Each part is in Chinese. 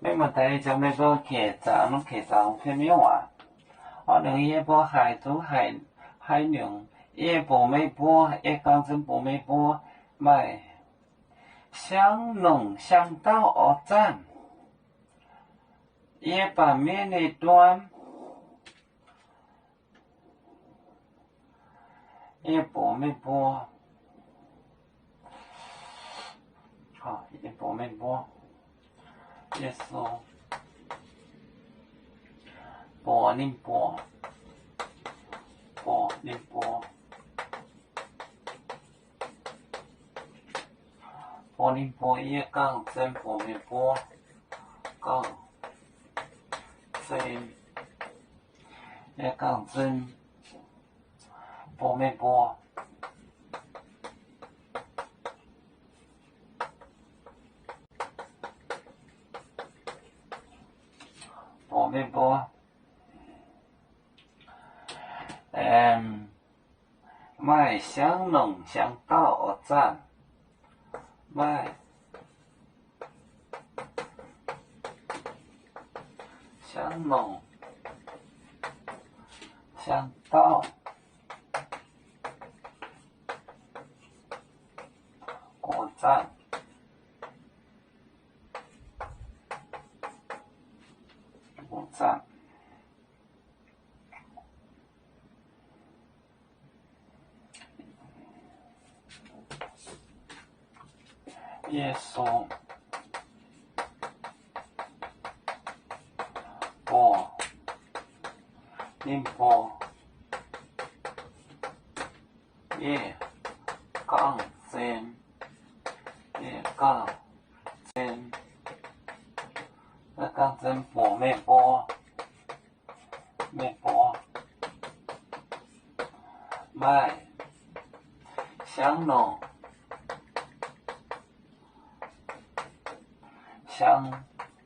你问题就要个客栈，侬客栈偏没玩。可能也无海都海娘，也无没播，也讲真无没播，咪相农相到而战，也把面的端，也无没播，好，也无没播，也说。播宁播，播宁播，播宁播也讲真播没播，讲真也讲真播没播，播没播。卖相农相到而战，卖相农相到而战，而战。耶稣播宁波耶讲真耶讲真讲真播没播没播卖相农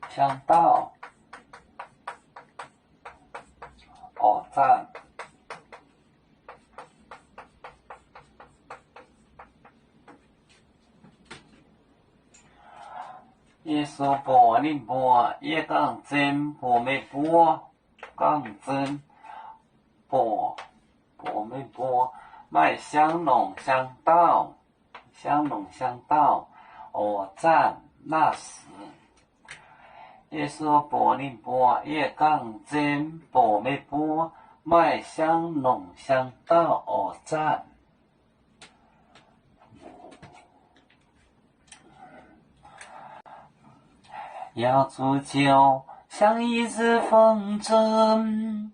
相到而战，耶稣播宁播也讲真播没播，讲真播没播，卖相农相到而战那时。耶稣播宁播也讲真播没播，卖相农相到而战。要煮酒，像一只风筝，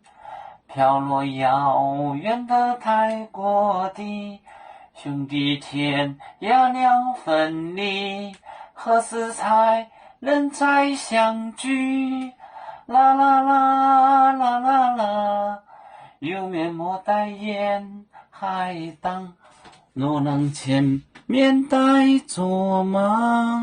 飘落遥远的泰国地。兄弟天涯两分离，何时才能再相聚？啦啦啦啦啦啦，有面莫待言，海荡若能前面待作梦。